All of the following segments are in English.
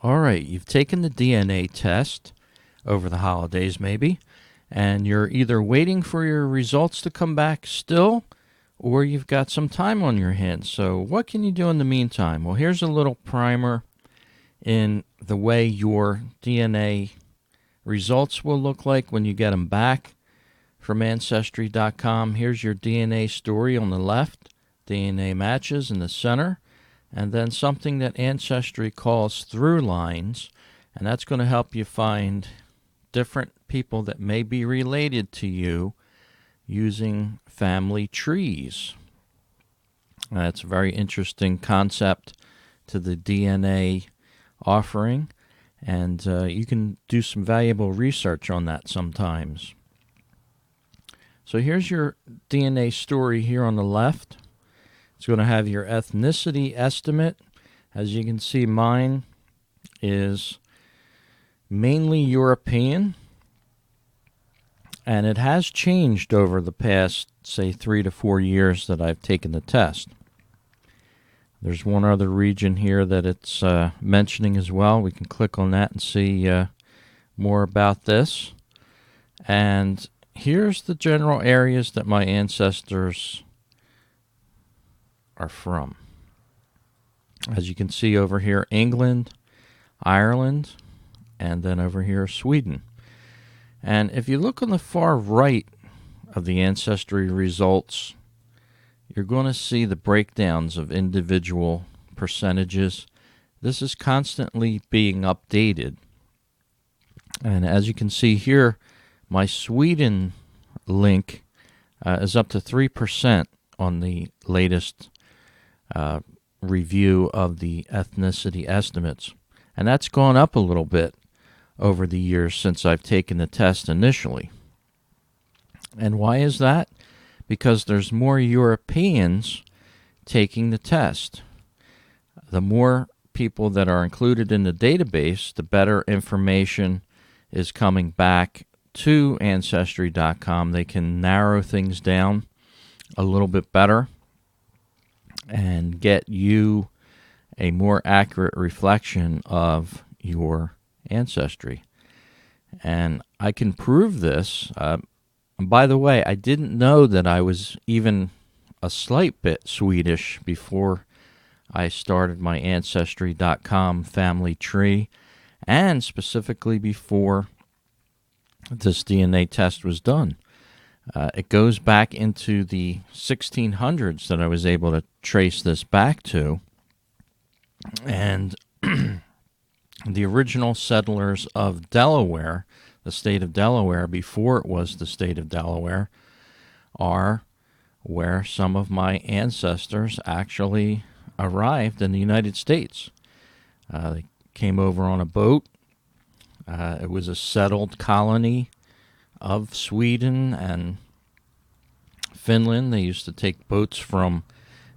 All right, you've taken the DNA test over the holidays maybe, and you're either waiting for your results to come back still, or you've got some time on your hands. So what can you do in the meantime? Well, here's a little primer in the way your DNA results will look like when you get them back from Ancestry.com. Here's your DNA story on the left, DNA matches in the center, and then something that Ancestry calls through lines, and that's going to help you find different people that may be related to you using family trees. That's a very interesting concept to the DNA offering, and you can do some valuable research on that sometimes. So here's your DNA story here on the left. It's going to have your ethnicity estimate. As you can see, mine is mainly European, and it has changed over the past, say, 3 to 4 years that I've taken the test. There's one other region here that it's mentioning as well. We can click on that and see more about this. And here's the general areas that my ancestors are from. As you can see over here, England, Ireland, and then over here, Sweden. And if you look on the far right of the ancestry results, you're going to see the breakdowns of individual percentages. This is constantly being updated. And as you can see here, my Sweden link is up to 3% on the latest review of the ethnicity estimates. And that's gone up a little bit over the years since I've taken the test initially. And why is that? Because there's more Europeans taking the test. The more people that are included in the database, the better information is coming back to Ancestry.com. They can narrow things down a little bit better and get you a more accurate reflection of your ancestry. And I can prove this. By the way, I didn't know that I was even a slight bit Swedish before I started my Ancestry.com family tree, and specifically before this DNA test was done. It goes back into the 1600s that I was able to trace this back to. And the original settlers of Delaware, the state of Delaware, before it was the state of Delaware, are where some of my ancestors actually arrived in the United States. They came over on a boat. It was a settled colony of Sweden and Finland. They used to take boats from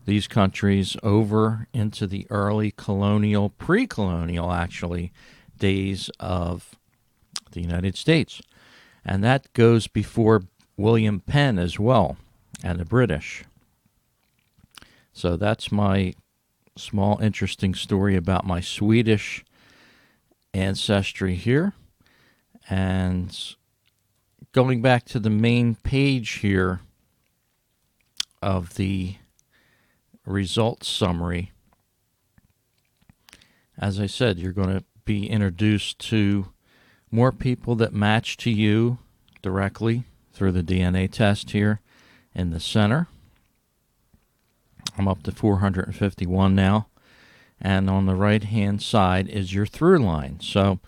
these countries over into the early colonial, pre-colonial actually, days of the United States. And that goes before William Penn as well, and the British. So that's my small interesting story about my Swedish ancestry here. And going back to the main page here of the results summary, as I said, you're going to be introduced to more people that match to you directly through the DNA test here in the center. I'm up to 451 now. And on the right-hand side is your through line. So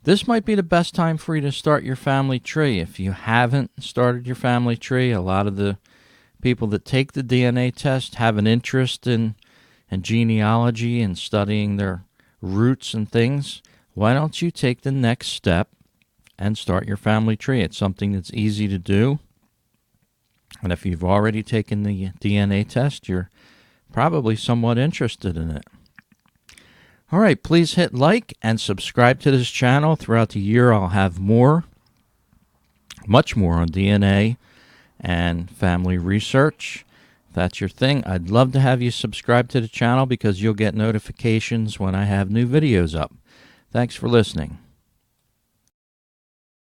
this might be the best time for you to start your family tree. If you haven't started your family tree, a lot of the people that take the DNA test have an interest in genealogy and studying their roots and things. Why don't you take the next step and start your family tree? It's something that's easy to do. And if you've already taken the DNA test, you're probably somewhat interested in it. All right, please hit like and subscribe to this channel. Throughout the year, I'll have more, much more on DNA and family research. If that's your thing, I'd love to have you subscribe to the channel because you'll get notifications when I have new videos up. Thanks for listening.